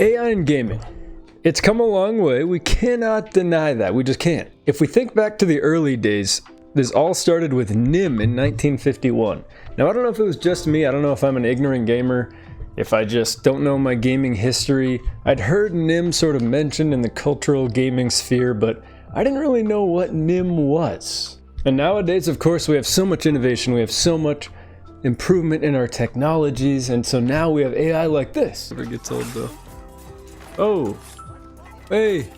AI in gaming. It's come a long way. We cannot deny that. We just can't. If we think back to the early days, this all started with NIM in 1951. Now, I don't know if it was just me. I don't know if I'm an ignorant gamer, if I just don't know my gaming history. I'd heard NIM sort of mentioned in the cultural gaming sphere, but I didn't really know what NIM was. And nowadays, of course, we have so much innovation. We have so much improvement in our technologies. And so now we have AI like this. Never gets old though. Oh, hey,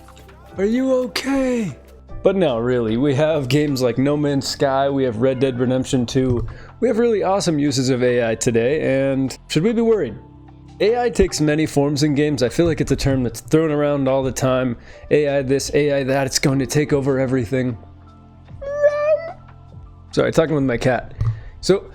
are you okay? But no, really, we have games like No Man's Sky, we have Red Dead Redemption 2, we have really awesome uses of AI today, and should we be worried? AI takes many forms in games. I feel like it's a term that's thrown around all the time. AI this, AI that, it's going to take over everything. Sorry, talking with my cat. So,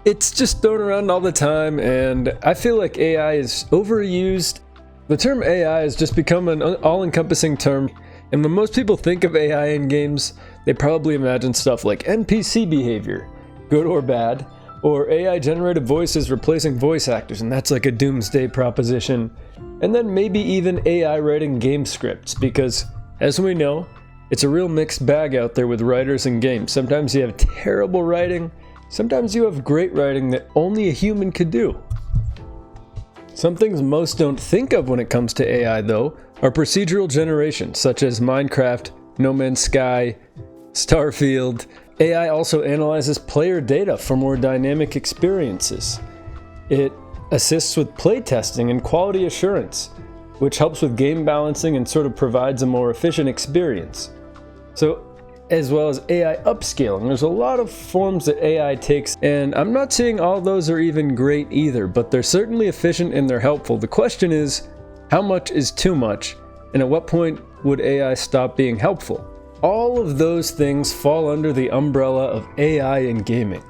it's just thrown around all the time, and I feel like AI is overused. The term AI has just become an all-encompassing term, and when most people think of AI in games, they probably imagine stuff like NPC behavior, good or bad, or AI-generated voices replacing voice actors, and that's like a doomsday proposition, and then maybe even AI writing game scripts, because, as we know, it's a real mixed bag out there with writers in games. Sometimes you have terrible writing, sometimes you have great writing that only a human could do. Some things most don't think of when it comes to AI, though, are procedural generation, such as Minecraft, No Man's Sky, Starfield. AI also analyzes player data for more dynamic experiences. It assists with playtesting and quality assurance, which helps with game balancing and sort of provides a more efficient experience. So, as well as AI upscaling. There's a lot of forms that AI takes, and I'm not saying all those are even great either, but they're certainly efficient and they're helpful. The question is, how much is too much, and at what point would AI stop being helpful? All of those things fall under the umbrella of AI in gaming.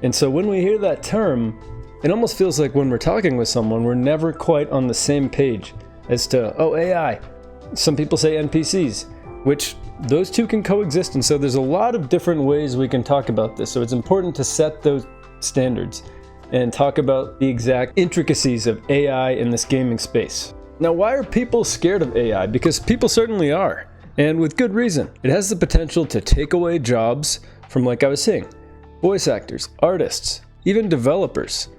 And so when we hear that term, it almost feels like when we're talking with someone, we're never quite on the same page as to, oh, AI. Some people say NPCs, which those two can coexist, and so there's a lot of different ways we can talk about this. So it's important to set those standards and talk about the exact intricacies of AI in this gaming space. Now, why are people scared of AI? Because people certainly are, and with good reason. It has the potential to take away jobs from, like I was saying, voice actors, artists, even developers.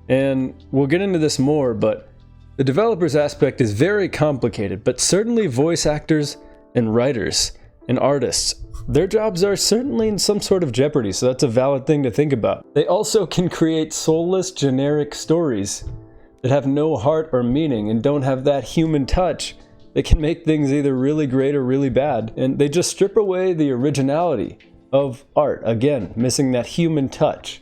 And we'll get into this more, but the developers aspect is very complicated, but certainly voice actors and writers and artists, their jobs are certainly in some sort of jeopardy, so that's a valid thing to think about. They also can create soulless, generic stories that have no heart or meaning and don't have that human touch. They can make things either really great or really bad, and they just strip away the originality of art, again, missing that human touch.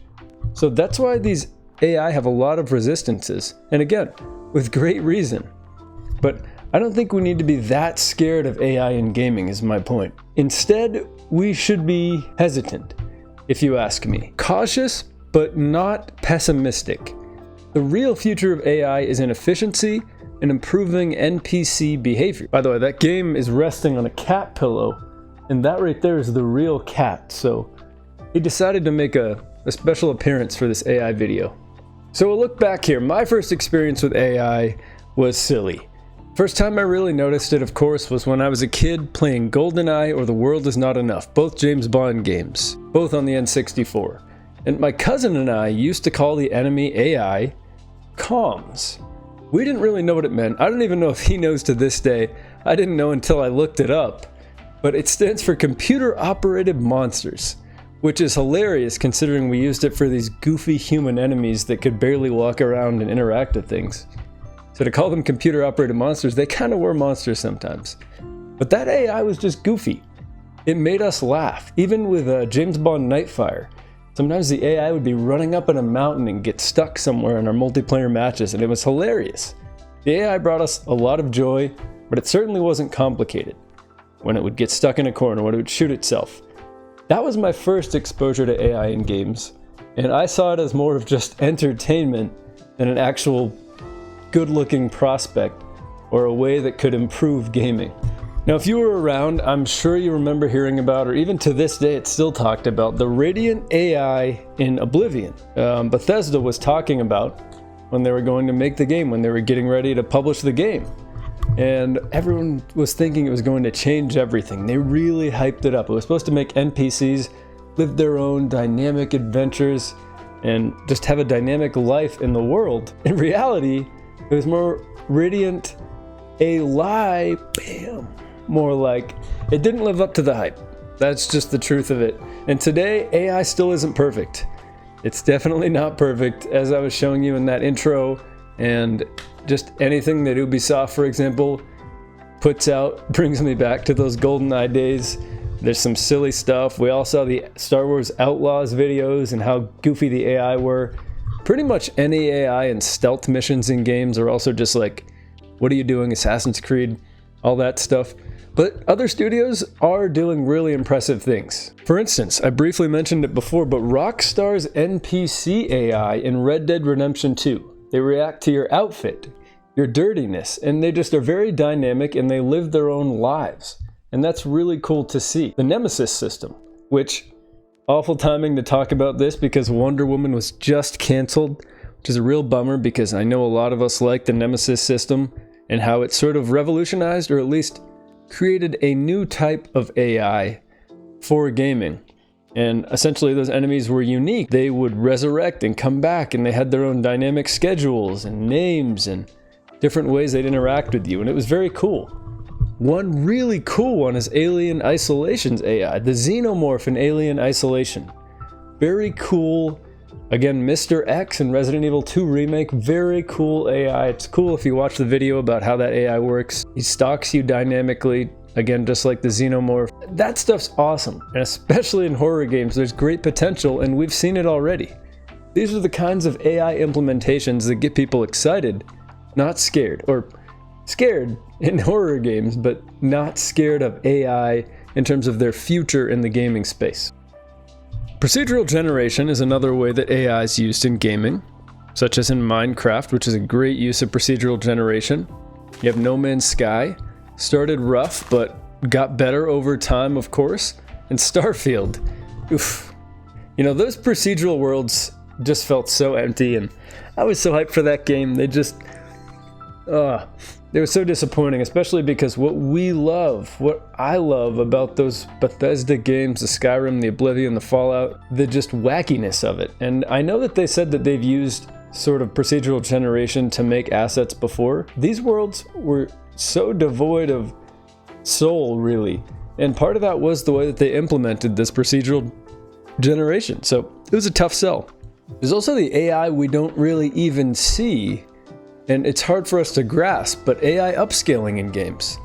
So that's why these AI have a lot of resistances, and again, with great reason. But I don't think we need to be that scared of AI in gaming, is my point. Instead, we should be hesitant, if you ask me. Cautious, but not pessimistic. The real future of AI is in efficiency and improving NPC behavior. By the way, that game is resting on a cat pillow, and that right there is the real cat, so he decided to make a special appearance for this AI video. So we'll look back here. My first experience with AI was silly. First time I really noticed it, of course, was when I was a kid playing GoldenEye or The World Is Not Enough, both James Bond games, both on the N64. And my cousin and I used to call the enemy AI comms. We didn't really know what it meant. I don't even know if he knows to this day. I didn't know until I looked it up. But it stands for Computer Operated Monsters, which is hilarious considering we used it for these goofy human enemies that could barely walk around and interact with things. So to call them computer-operated monsters, they kind of were monsters sometimes. But that AI was just goofy. It made us laugh. Even with James Bond Nightfire, sometimes the AI would be running up in a mountain and get stuck somewhere in our multiplayer matches, and it was hilarious. The AI brought us a lot of joy, but it certainly wasn't complicated. When it would get stuck in a corner, when it would shoot itself. That was my first exposure to AI in games, and I saw it as more of just entertainment than an actual good-looking prospect or a way that could improve gaming. Now, if you were around, I'm sure you remember hearing about, or even to this day it's still talked about, the Radiant AI in Oblivion. Bethesda was talking about when they were going to make the game, when they were getting ready to publish the game. And everyone was thinking it was going to change everything. They really hyped it up. It was supposed to make NPCs live their own dynamic adventures and just have a dynamic life in the world. In reality, it was more radiant, a lie, bam, more like it didn't live up to the hype. That's just the truth of it. And today, AI still isn't perfect. It's definitely not perfect, as I was showing you in that intro, and just anything that Ubisoft, for example, puts out brings me back to those GoldenEye days. There's some silly stuff. We all saw the Star Wars Outlaws videos and how goofy the AI were. Pretty much any AI and stealth missions in games are also just like, what are you doing, Assassin's Creed, all that stuff. But other studios are doing really impressive things. For instance, I briefly mentioned it before, but Rockstar's NPC AI in Red Dead Redemption 2, they react to your outfit, your dirtiness, and they just are very dynamic and they live their own lives. And that's really cool to see. The Nemesis system, which, awful timing to talk about this because Wonder Woman was just canceled, which is a real bummer because I know a lot of us like the Nemesis system and how it sort of revolutionized, or at least created a new type of AI for gaming. And essentially those enemies were unique. They would resurrect and come back, and they had their own dynamic schedules and names and different ways they'd interact with you, and it was very cool. One really cool one is Alien Isolation's AI, the Xenomorph in Alien Isolation. Very cool. Again, Mr. X in Resident Evil 2 Remake, very cool AI. It's cool if you watch the video about how that AI works. He stalks you dynamically, again, just like the Xenomorph. That stuff's awesome, and especially in horror games, there's great potential, and we've seen it already. These are the kinds of AI implementations that get people excited, not scared, or scared in horror games, but not scared of AI in terms of their future in the gaming space. Procedural generation is another way that AI is used in gaming, such as in Minecraft, which is a great use of procedural generation. You have No Man's Sky, started rough, but got better over time, of course, and Starfield. Oof. You know, those procedural worlds just felt so empty, and I was so hyped for that game. They were so disappointing, especially because what I love about those Bethesda games, the Skyrim, the Oblivion, the Fallout, the just wackiness of it. And I know that they said that they've used sort of procedural generation to make assets before. These worlds were so devoid of soul, really. And part of that was the way that they implemented this procedural generation. So it was a tough sell. There's also the AI we don't really even see, and it's hard for us to grasp, but AI upscaling in games.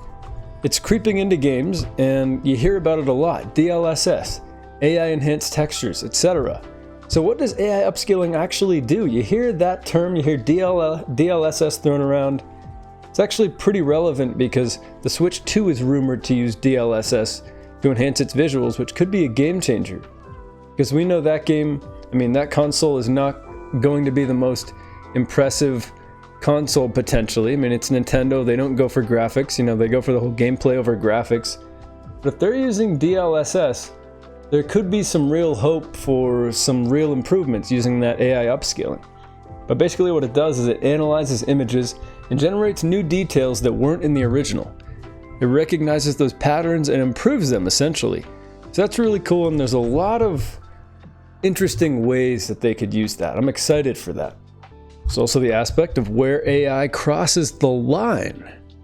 It's creeping into games, and you hear about it a lot. DLSS, AI enhanced textures, etc. So what does AI upscaling actually do? You hear that term, you hear DLSS thrown around. It's actually pretty relevant because the Switch 2 is rumored to use DLSS to enhance its visuals, which could be a game changer. Because we know that that console is not going to be the most impressive console potentially. It's Nintendo, they don't go for graphics, they go for the whole gameplay over graphics. But if they're using DLSS, there could be some real hope for some real improvements using that AI upscaling. But basically what it does is it analyzes images and generates new details that weren't in the original. It recognizes those patterns and improves them essentially. So that's really cool, and there's a lot of interesting ways that they could use that. I'm excited for that. There's also the aspect of where AI crosses the line.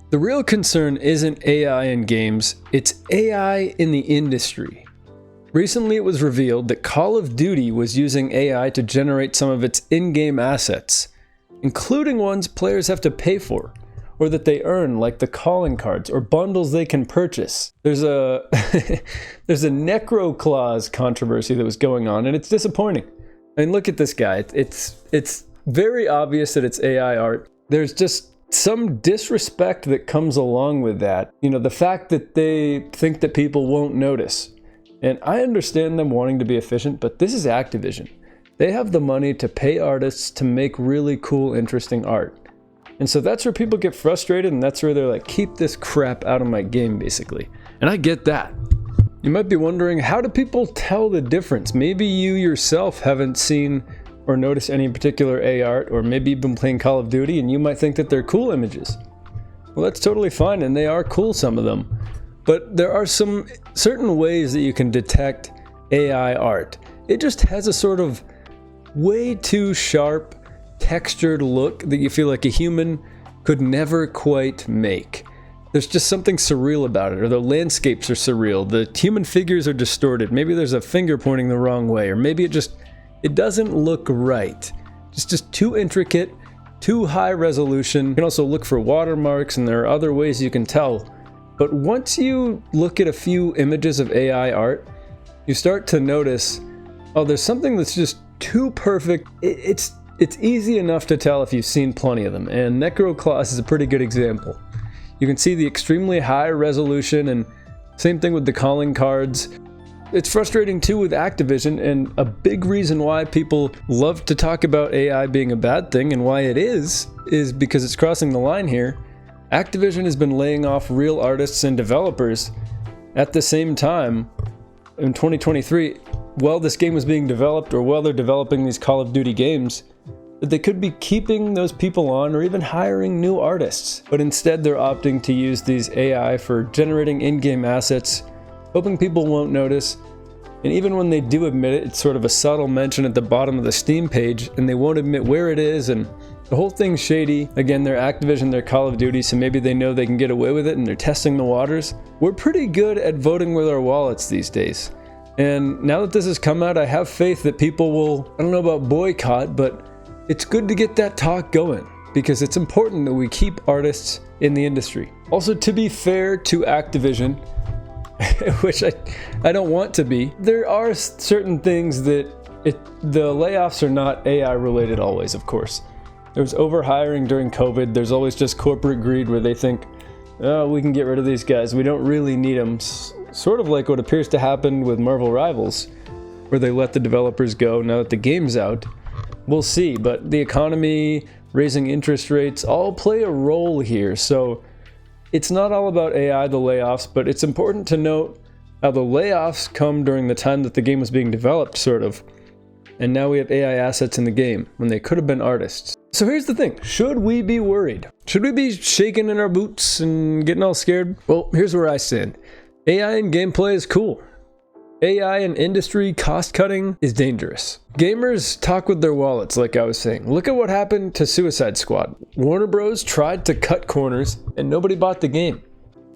The real concern isn't AI in games, it's AI in the industry. Recently it was revealed that Call of Duty was using AI to generate some of its in-game assets, including ones players have to pay for, or that they earn, like the calling cards or bundles they can purchase. There's a necro clause controversy that was going on, and it's disappointing. Look at this guy. It's very obvious that it's AI art. There's just some disrespect that comes along with that. The fact that they think that people won't notice. And I understand them wanting to be efficient, but this is Activision. They have the money to pay artists to make really cool, interesting art. And so that's where people get frustrated, and that's where they're like, keep this crap out of my game, basically. And I get that. You might be wondering, how do people tell the difference? Maybe you yourself haven't seen or notice any particular A art, or maybe you've been playing Call of Duty and you might think that they're cool images. Well, that's totally fine, and they are cool, some of them. But there are some certain ways that you can detect AI art. It just has a sort of way too sharp, textured look that you feel like a human could never quite make. There's just something surreal about it, or the landscapes are surreal, the human figures are distorted, maybe there's a finger pointing the wrong way, or maybe it doesn't look right. It's just too intricate, too high resolution. You can also look for watermarks, and there are other ways you can tell. But once you look at a few images of AI art, you start to notice, oh, there's something that's just too perfect. It's easy enough to tell if you've seen plenty of them, and Necroclaws is a pretty good example. You can see the extremely high resolution, and same thing with the calling cards. It's frustrating too with Activision, and a big reason why people love to talk about AI being a bad thing, and why it is because it's crossing the line here. Activision has been laying off real artists and developers at the same time in 2023, while this game was being developed, or while they're developing these Call of Duty games, that they could be keeping those people on or even hiring new artists. But instead they're opting to use these AI for generating in-game assets, hoping people won't notice. And even when they do admit it, it's sort of a subtle mention at the bottom of the Steam page, and they won't admit where it is, and the whole thing's shady. Again, they're Activision, they're Call of Duty, so maybe they know they can get away with it and they're testing the waters. We're pretty good at voting with our wallets these days. And now that this has come out, I have faith that people will, I don't know about boycott, but it's good to get that talk going, because it's important that we keep artists in the industry. Also, to be fair to Activision, which I don't want to be, there are certain things that the layoffs are not AI related always, of course. There's overhiring during COVID. There's always just corporate greed where they think, oh, we can get rid of these guys. We don't really need them. Sort of like what appears to happen with Marvel Rivals, where they let the developers go now that the game's out. We'll see, but the economy, raising interest rates, all play a role here. So it's not all about AI, the layoffs, but it's important to note how the layoffs come during the time that the game was being developed, sort of. And now we have AI assets in the game, when they could have been artists. So here's the thing, should we be worried? Should we be shaking in our boots and getting all scared? Well, here's where I stand. AI in gameplay is cool. AI in industry cost cutting is dangerous. Gamers talk with their wallets, like I was saying. Look at what happened to Suicide Squad. Warner Bros. Tried to cut corners and nobody bought the game.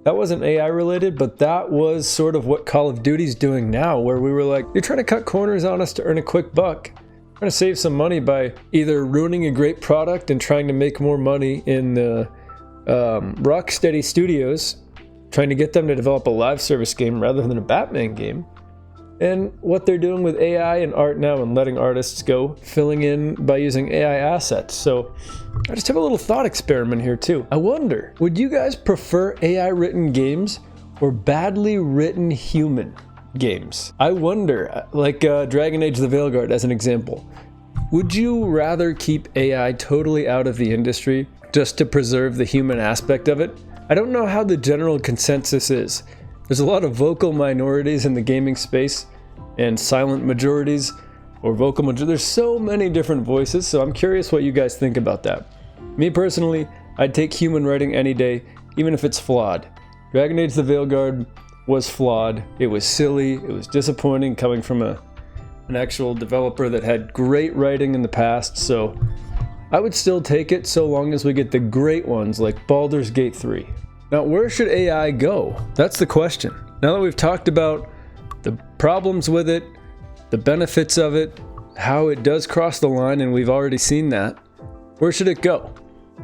That wasn't AI related, but that was sort of what Call of Duty's doing now, where we were like, you're trying to cut corners on us to earn a quick buck. You're trying to save some money by either ruining a great product and trying to make more money in the Rocksteady Studios, trying to get them to develop a live service game rather than a Batman game. And what they're doing with AI and art now, and letting artists go, filling in by using AI assets. So I just have a little thought experiment here too. I wonder, would you guys prefer AI written games or badly written human games? I wonder, like Dragon Age the Veilguard as an example. Would you rather keep AI totally out of the industry just to preserve the human aspect of it? I don't know how the general consensus is. There's a lot of vocal minorities in the gaming space, and silent majorities, or vocal majorities. There's so many different voices, so I'm curious what you guys think about that. Me personally, I'd take human writing any day, even if it's flawed. Dragon Age the Veilguard was flawed. It was silly. It was disappointing coming from an actual developer that had great writing in the past, so I would still take it so long as we get the great ones like Baldur's Gate 3. Now, where should AI go? That's the question. Now that we've talked about the problems with it, the benefits of it, how it does cross the line, and we've already seen that, where should it go?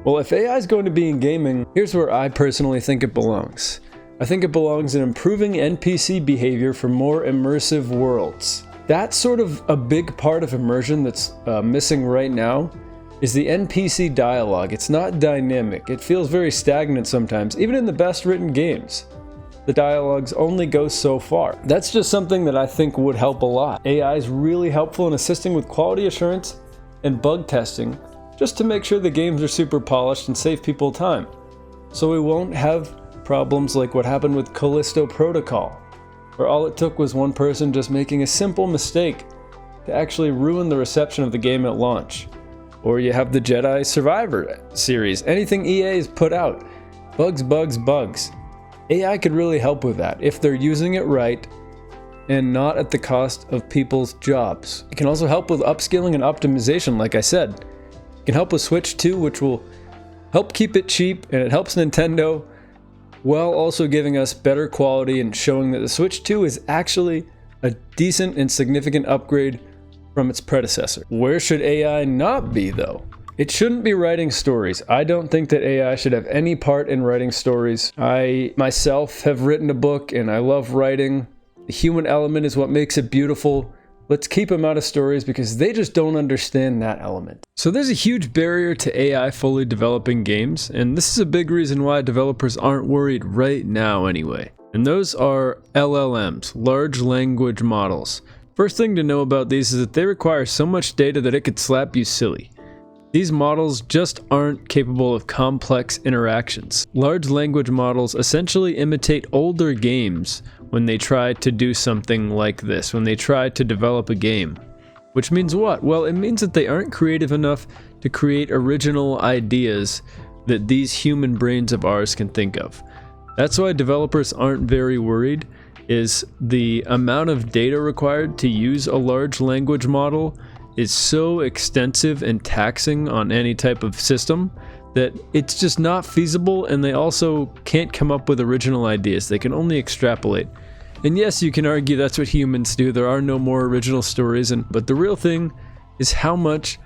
Well, if AI is going to be in gaming, here's where I personally think it belongs. I think it belongs in improving NPC behavior for more immersive worlds. That's sort of a big part of immersion that's missing right now, is the NPC dialogue. It's not dynamic. It feels very stagnant sometimes, even in the best written games. The dialogues only go so far. That's just something that I think would help a lot. AI is really helpful in assisting with quality assurance and bug testing, just to make sure the games are super polished and save people time. So we won't have problems like what happened with Callisto Protocol, where all it took was one person just making a simple mistake to actually ruin the reception of the game at launch. Or you have the Jedi Survivor series. Anything EA has put out. Bugs, bugs, bugs. AI could really help with that if they're using it right and not at the cost of people's jobs. It can also help with upskilling and optimization, like I said. It can help with Switch 2, which will help keep it cheap, and it helps Nintendo while also giving us better quality and showing that the Switch 2 is actually a decent and significant upgrade from its predecessor. Where should AI not be, though? It shouldn't be writing stories. I don't think that AI should have any part in writing stories. I myself have written a book and I love writing. The human element is what makes it beautiful. Let's keep them out of stories because they just don't understand that element. So there's a huge barrier to AI fully developing games, and this is a big reason why developers aren't worried right now anyway. And those are LLMs, large language models. First thing to know about these is that they require so much data that it could slap you silly. These models just aren't capable of complex interactions. Large language models essentially imitate older games when they try to do something like this, when they try to develop a game. Which means what? Well, it means that they aren't creative enough to create original ideas that these human brains of ours can think of. That's why developers aren't very worried, is the amount of data required to use a large language model is so extensive and taxing on any type of system that it's just not feasible, and they also can't come up with original ideas. They can only extrapolate. And yes, you can argue that's what humans do. There are no more original stories, but the real thing is how much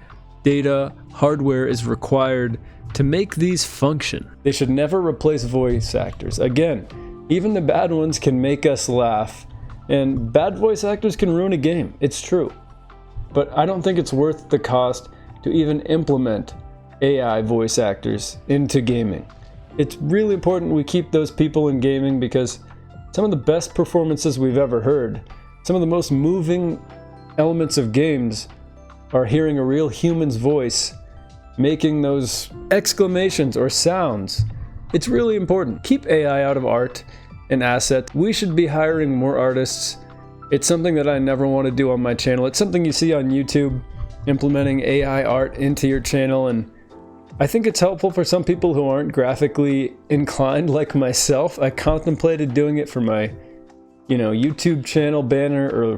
data, hardware is required to make these function. They should never replace voice actors. Again, even the bad ones can make us laugh, and bad voice actors can ruin a game. It's true. But I don't think it's worth the cost to even implement AI voice actors into gaming. It's really important we keep those people in gaming because some of the best performances we've ever heard, some of the most moving elements of games are hearing a real human's voice making those exclamations or sounds. It's really important. Keep AI out of art and assets. We should be hiring more artists. It's something that I never want to do on my channel. It's something you see on YouTube, implementing AI art into your channel, and I think it's helpful for some people who aren't graphically inclined like myself. I contemplated doing it for my, YouTube channel banner or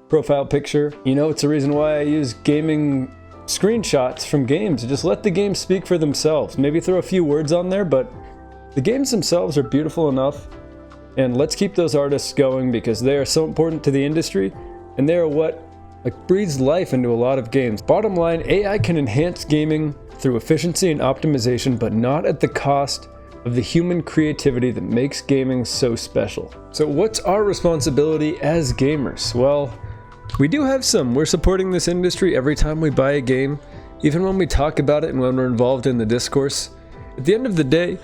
profile picture. It's the reason why I use gaming screenshots from games. Just let the games speak for themselves. Maybe throw a few words on there, but the games themselves are beautiful enough. And let's keep those artists going because they are so important to the industry, and they are what breathes life into a lot of games. Bottom line, AI can enhance gaming through efficiency and optimization, but not at the cost of the human creativity that makes gaming so special. So what's our responsibility as gamers? Well, we do have some. We're supporting this industry every time we buy a game, even when we talk about it and when we're involved in the discourse. At the end of the day,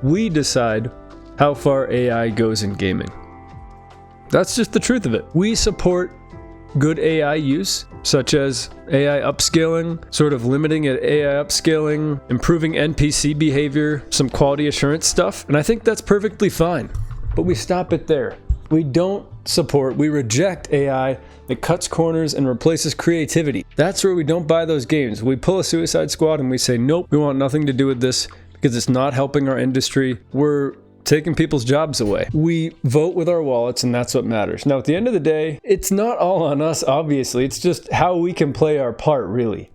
we decide how far AI goes in gaming. That's just the truth of it. We support good AI use, such as AI upscaling, sort of limiting at AI upscaling, improving NPC behavior, some quality assurance stuff, and I think that's perfectly fine. But we stop it there. We reject AI that cuts corners and replaces creativity. That's where we don't buy those games. We pull a Suicide Squad and we say, nope, we want nothing to do with this because it's not helping our industry. We're taking people's jobs away. We vote with our wallets, and that's what matters. Now, at the end of the day, it's not all on us, obviously. It's just how we can play our part, really.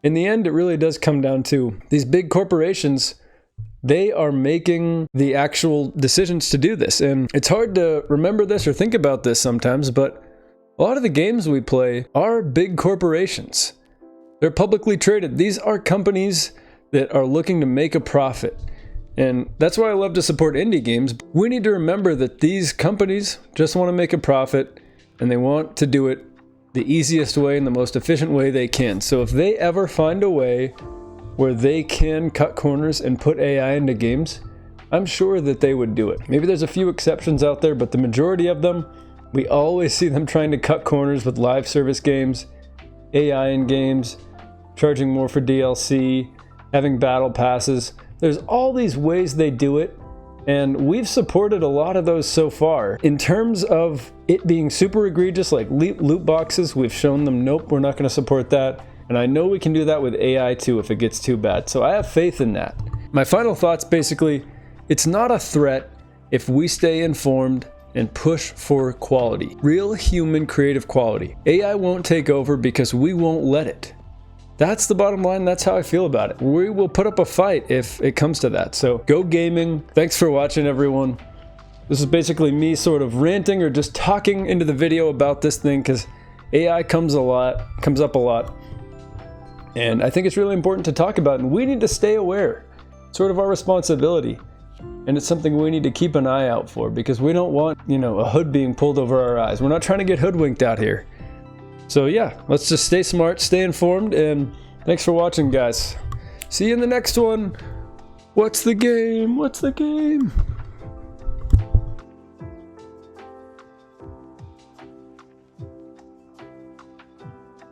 In the end, it really does come down to these big corporations. They are making the actual decisions to do this. And it's hard to remember this or think about this sometimes, but a lot of the games we play are big corporations. They're publicly traded. These are companies that are looking to make a profit. And that's why I love to support indie games. We need to remember that these companies just want to make a profit, and they want to do it the easiest way and the most efficient way they can. So if they ever find a way where they can cut corners and put AI into games, I'm sure that they would do it. Maybe there's a few exceptions out there, but the majority of them, we always see them trying to cut corners with live service games, AI in games, charging more for DLC, having battle passes. There's all these ways they do it, And we've supported a lot of those so far. In terms of it being super egregious, like loot boxes, we've shown them, nope, we're not going to support that. And I know we can do that with AI too if it gets too bad. So I have faith in that. My final thoughts, basically, it's not a threat if we stay informed and push for quality. Real human creative quality. AI won't take over because we won't let it. That's the bottom line. That's how I feel about it. We will put up a fight if it comes to that. So go gaming. Thanks for watching, everyone. This is basically me sort of ranting or just talking into the video about this thing because AI comes up a lot. And I think it's really important to talk about, and we need to stay aware. It's sort of our responsibility. And it's something we need to keep an eye out for because we don't want, a hood being pulled over our eyes. We're not trying to get hoodwinked out here. So yeah, let's just stay smart, stay informed, and thanks for watching, guys. See you in the next one. What's the game? What's the game?